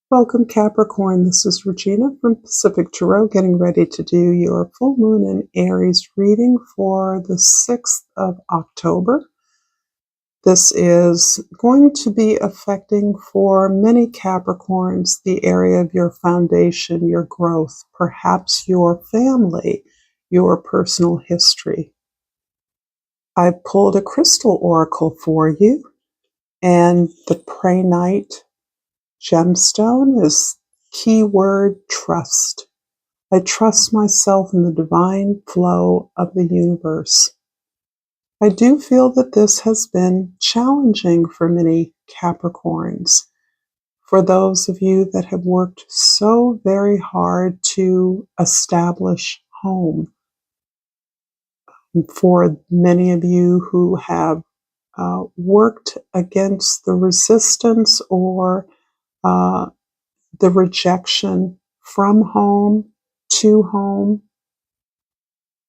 Welcome, Capricorn. This is Regina from Pacific Tarot, getting ready to do your full moon in Aries reading for the 6th of October. This is going to be affecting for many Capricorns the area of your foundation, your growth, perhaps your family, your personal history. I pulled a crystal oracle for you, and the Prehnite gemstone is keyword trust. I trust myself in the divine flow of the universe. I do feel that this has been challenging for many Capricorns. For those of you that have worked so very hard to establish home. For many of you who have worked against the resistance or the rejection from home to home,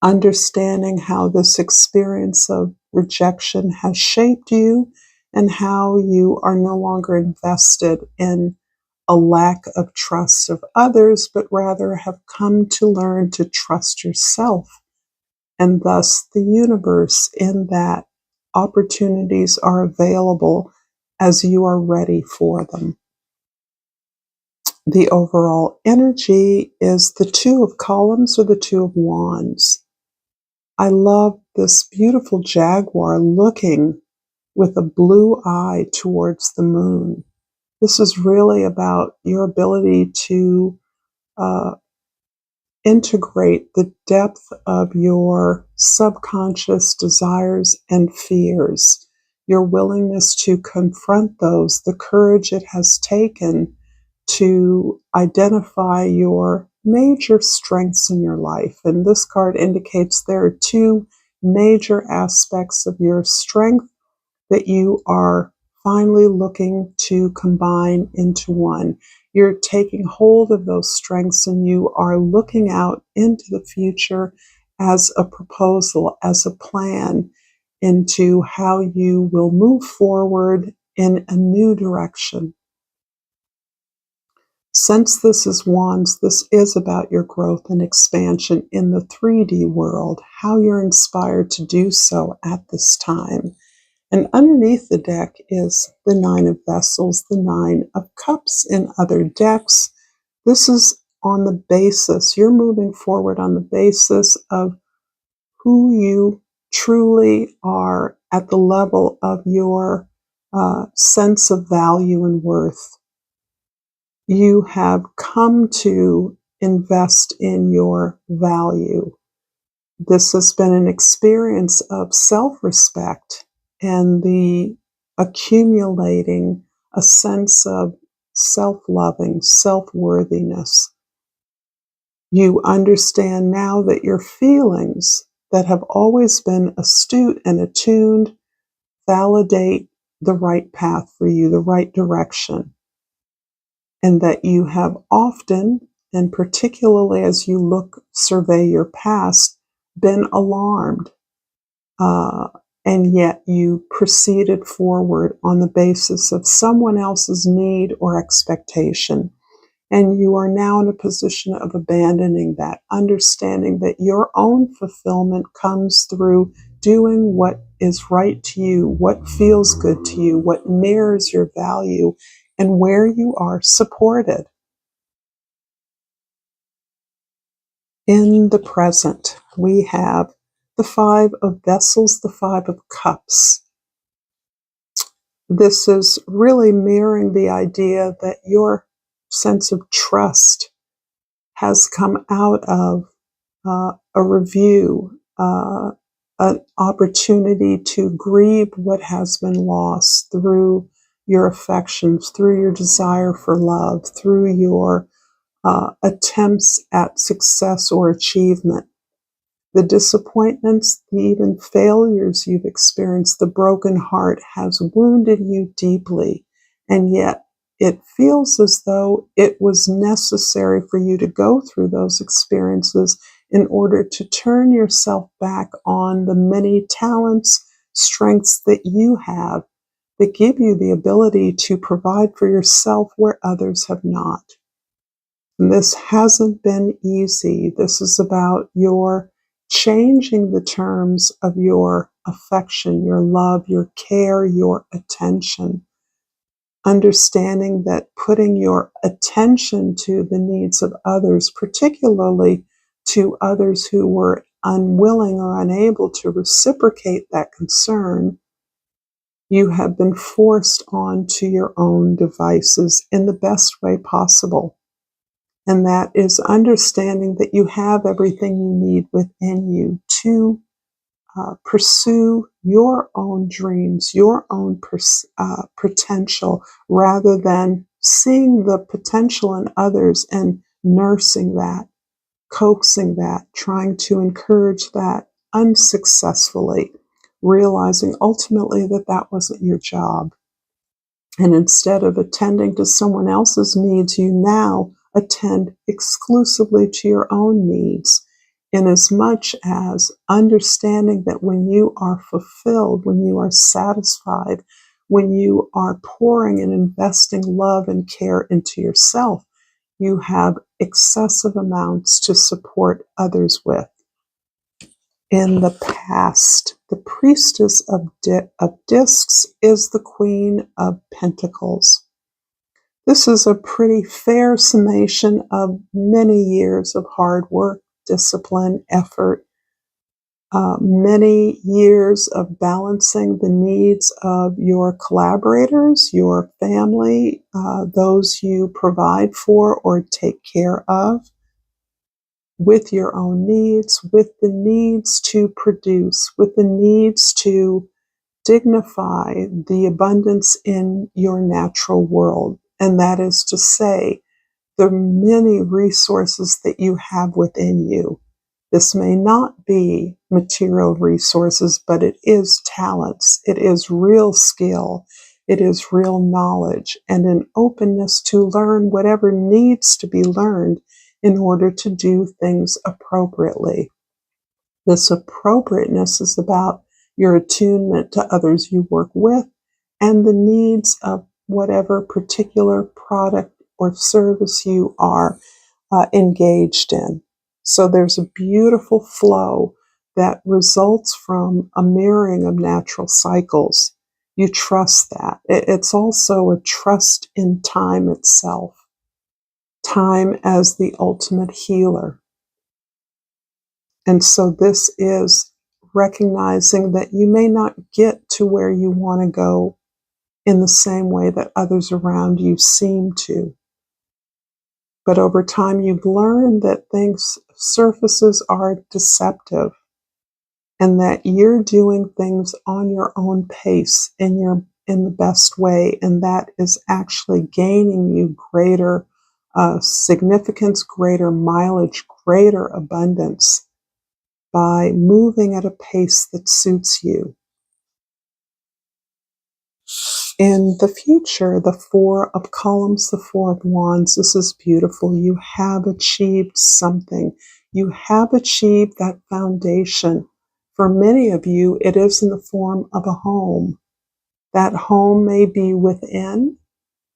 understanding how this experience of rejection has shaped you and how you are no longer invested in a lack of trust of others, but rather have come to learn to trust yourself and thus the universe, in that opportunities are available as you are ready for them. The overall energy is the Two of Columns or the Two of Wands. I love this beautiful jaguar looking with a blue eye towards the moon. This is really about your ability to integrate the depth of your subconscious desires and fears, your willingness to confront those, the courage it has taken to identify your major strengths in your life. And this card indicates there are two major aspects of your strength that you are finally looking to combine into one. You're taking hold of those strengths and you are looking out into the future as a proposal, as a plan into how you will move forward in a new direction. Since this is Wands, this is about your growth and expansion in the 3D world, how you're inspired to do so at this time. And underneath the deck is the Nine of Vessels, the Nine of Cups in other decks. This is on the basis, you're moving forward on the basis of who you truly are at the level of your sense of value and worth. You have come to invest in your value. This has been an experience of self-respect and the accumulating a sense of self-loving, self-worthiness. You understand now that your feelings that have always been astute and attuned validate the right path for you, the right direction. And that you have often, and particularly as you survey your past, been alarmed. And yet you proceeded forward on the basis of someone else's need or expectation. And you are now in a position of abandoning that, understanding that your own fulfillment comes through doing what is right to you, what feels good to you, what mirrors your value, and where you are supported. In the present, we have the Five of Vessels, the Five of Cups. This is really mirroring the idea that your sense of trust has come out of a review, an opportunity to grieve what has been lost through your affections, through your desire for love, through your attempts at success or achievement. The disappointments, the even failures you've experienced, the broken heart has wounded you deeply, and yet it feels as though it was necessary for you to go through those experiences in order to turn yourself back on the many talents, strengths that you have that give you the ability to provide for yourself where others have not. And this hasn't been easy. This is about your changing the terms of your affection, your love, your care, your attention. Understanding that putting your attention to the needs of others, particularly to others who were unwilling or unable to reciprocate that concern, you have been forced onto your own devices in the best way possible. And that is understanding that you have everything you need within you to pursue your own dreams, your own potential, rather than seeing the potential in others and nursing that, coaxing that, trying to encourage that unsuccessfully, realizing ultimately that that wasn't your job. And instead of attending to someone else's needs, you now attend exclusively to your own needs, in as much as understanding that when you are fulfilled, when you are satisfied, when you are pouring and investing love and care into yourself, you have excessive amounts to support others with. In the past, the priestess of discs is the queen of pentacles. This is a pretty fair summation of many years of hard work, discipline, effort, many years of balancing the needs of your collaborators, your family, those you provide for or take care of, with your own needs, with the needs to produce, with the needs to dignify the abundance in your natural world. And that is to say, the many resources that you have within you. This may not be material resources, but it is talents, it is real skill, it is real knowledge, and an openness to learn whatever needs to be learned in order to do things appropriately. This appropriateness is about your attunement to others you work with and the needs of whatever particular product or service you are engaged in. So there's a beautiful flow that results from a mirroring of natural cycles. You trust that. It's also a trust in time itself, time as the ultimate healer. And so this is recognizing that you may not get to where you want to go in the same way that others around you seem to. But over time, you've learned that surfaces are deceptive, and that you're doing things on your own pace in the best way, and that is actually gaining you greater significance, greater mileage, greater abundance by moving at a pace that suits you. In the future, the Four of Columns, the Four of Wands, this is beautiful. You have achieved something. You have achieved that foundation. For many of you, it is in the form of a home. That home may be within,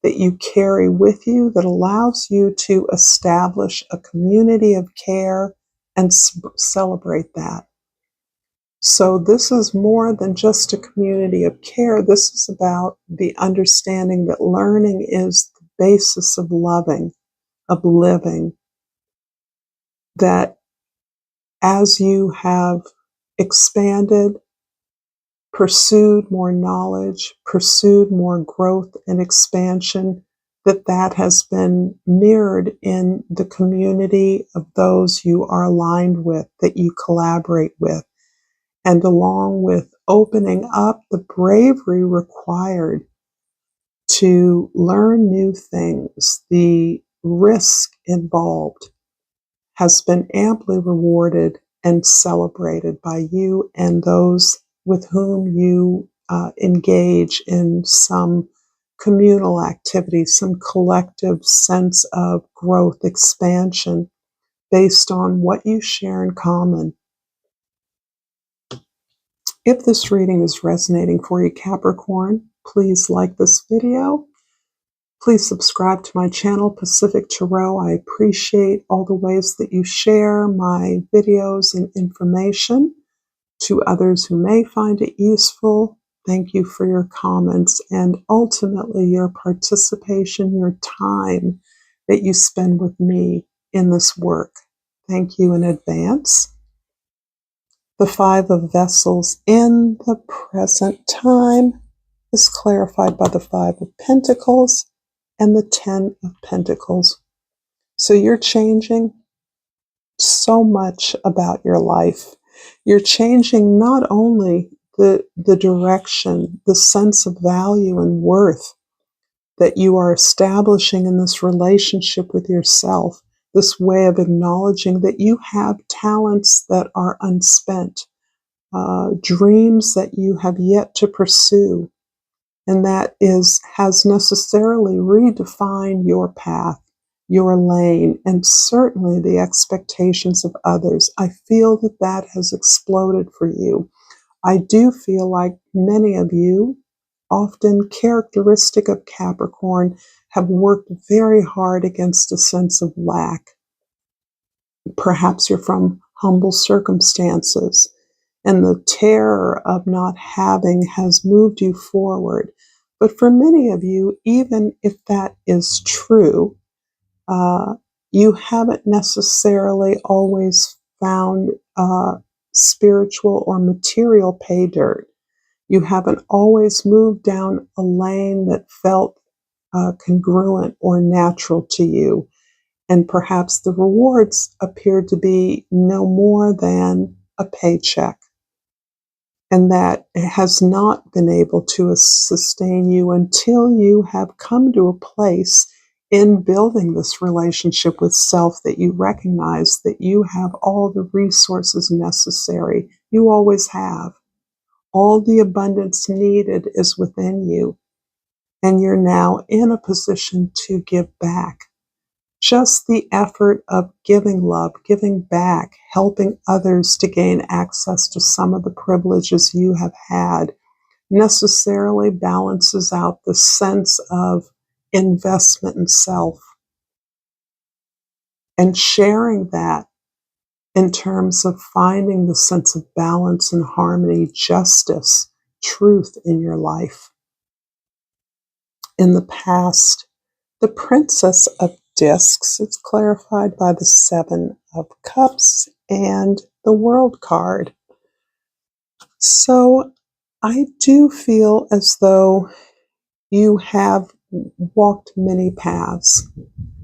that you carry with you, that allows you to establish a community of care and celebrate that. So this is more than just a community of care. This is about the understanding that learning is the basis of loving, of living. That as you have expanded, pursued more knowledge, pursued more growth and expansion, that has been mirrored in the community of those you are aligned with, that you collaborate with. And along with opening up, the bravery required to learn new things, the risk involved has been amply rewarded and celebrated by you and those with whom you engage in some communal activity, some collective sense of growth, expansion based on what you share in common. If this reading is resonating for you, Capricorn, please like this video. Please subscribe to my channel, Pacific Tarot. I appreciate all the ways that you share my videos and information to others who may find it useful. Thank you for your comments and ultimately your participation, your time that you spend with me in this work. Thank you in advance. The Five of Vessels in the present time is clarified by the Five of Pentacles and the Ten of Pentacles. So you're changing so much about your life. You're changing not only the direction, the sense of value and worth that you are establishing in this relationship with yourself, this way of acknowledging that you have talents that are unspent, dreams that you have yet to pursue, and that has necessarily redefined your path, your lane, and certainly the expectations of others. I feel that that has exploded for you. I do feel like many of you, often characteristic of Capricorn, have worked very hard against a sense of lack. Perhaps you're from humble circumstances, and the terror of not having has moved you forward. But for many of you, even if that is true, you haven't necessarily always found spiritual or material pay dirt. You haven't always moved down a lane that felt congruent or natural to you. And perhaps the rewards appeared to be no more than a paycheck. And that has not been able to sustain you until you have come to a place in building this relationship with self that you recognize that you have all the resources necessary. You always have. All the abundance needed is within you. And you're now in a position to give back. Just the effort of giving love, giving back, helping others to gain access to some of the privileges you have had necessarily balances out the sense of investment in self. And sharing that in terms of finding the sense of balance and harmony, justice, truth in your life. In the past, the Princess of Discs is clarified by the Seven of Cups and the World card. So I do feel as though you have walked many paths.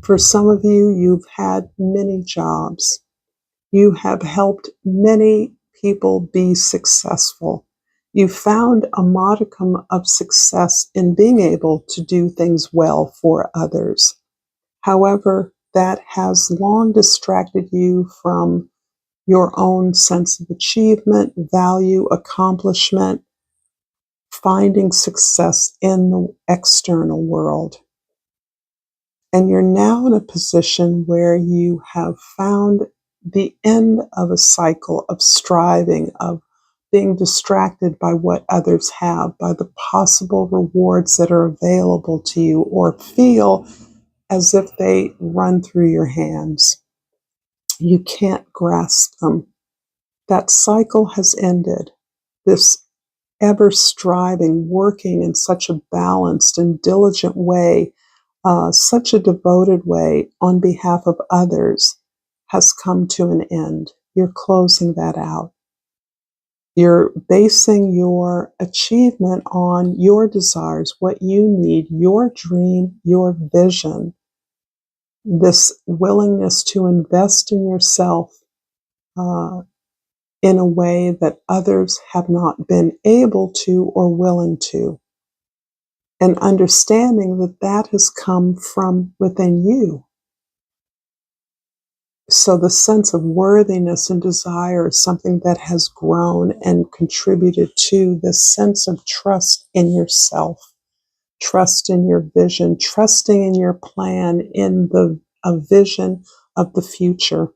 For some of you, you've had many jobs. You have helped many people be successful. You found a modicum of success in being able to do things well for others. However, that has long distracted you from your own sense of achievement, value, accomplishment, finding success in the external world. And you're now in a position where you have found the end of a cycle of striving, of being distracted by what others have, by the possible rewards that are available to you, or feel as if they run through your hands. You can't grasp them. That cycle has ended. This ever striving, working in such a balanced and diligent way, such a devoted way on behalf of others, has come to an end. You're closing that out. You're basing your achievement on your desires, what you need, your dream, your vision. This willingness to invest in yourself in a way that others have not been able to or willing to. And understanding that that has come from within you. So the sense of worthiness and desire is something that has grown and contributed to this sense of trust in yourself, trust in your vision, trusting in your plan, in a vision of the future.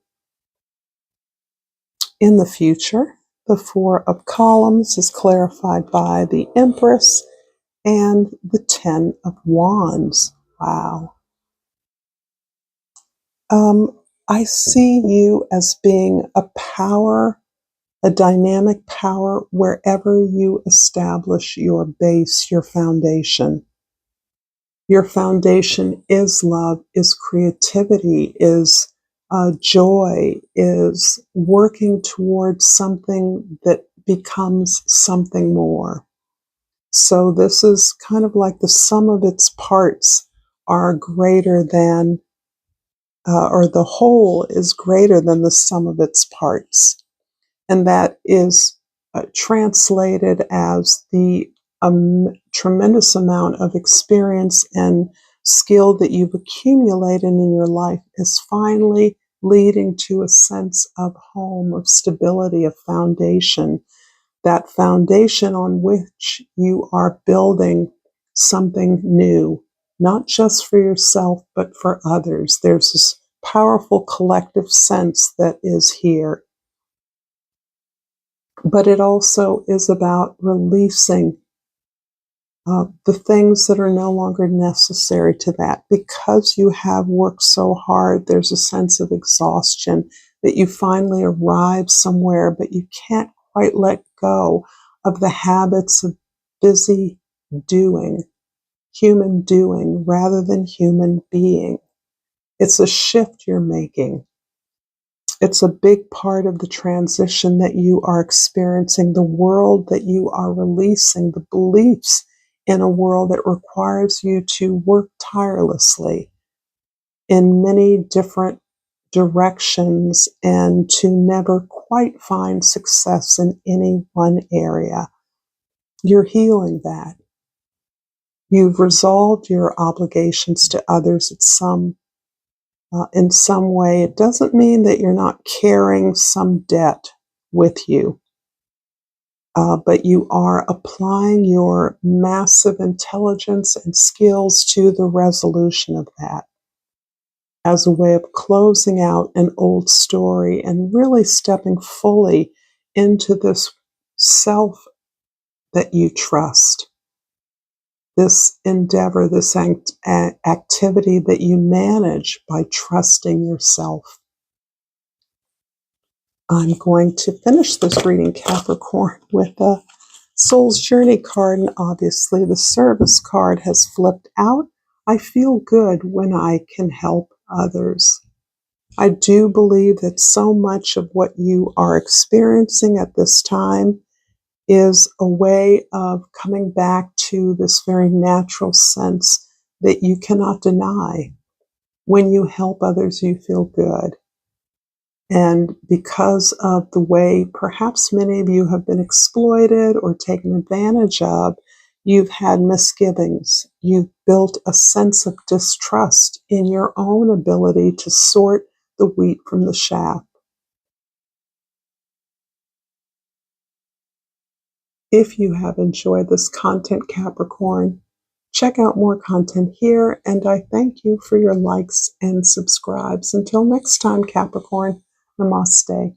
In the future, the Four of Columns is clarified by the Empress and the Ten of Wands. Wow. I see you as being a power, a dynamic power wherever you establish your base, your foundation. Your foundation is love, is creativity, is joy, is working towards something that becomes something more. So this is kind of like the sum of its parts are greater than, or the whole is greater than the sum of its parts. And that is translated as the tremendous amount of experience and skill that you've accumulated in your life is finally leading to a sense of home, of stability, of foundation. That foundation on which you are building something new, not just for yourself, but for others. There's this powerful collective sense that is here. But it also is about releasing the things that are no longer necessary to that. Because you have worked so hard, there's a sense of exhaustion that you finally arrive somewhere, but you can't quite let go of the habits of busy doing, human doing, rather than human being. It's a shift you're making. It's a big part of the transition that you are experiencing, the world that you are releasing, the beliefs in a world that requires you to work tirelessly in many different directions and to never quite find success in any one area. You're healing that. You've resolved your obligations to others in some way. It doesn't mean that you're not carrying some debt with you, but you are applying your massive intelligence and skills to the resolution of that as a way of closing out an old story and really stepping fully into this self that you trust, this endeavor, this activity that you manage by trusting yourself. I'm going to finish this reading, Capricorn, with a Soul's Journey card, and obviously the service card has flipped out. I feel good when I can help others. I do believe that so much of what you are experiencing at this time is a way of coming back to this very natural sense that you cannot deny. When you help others, you feel good. And because of the way perhaps many of you have been exploited or taken advantage of, you've had misgivings. You've built a sense of distrust in your own ability to sort the wheat from the chaff. If you have enjoyed this content, Capricorn, check out more content here, and I thank you for your likes and subscribes. Until next time, Capricorn, namaste.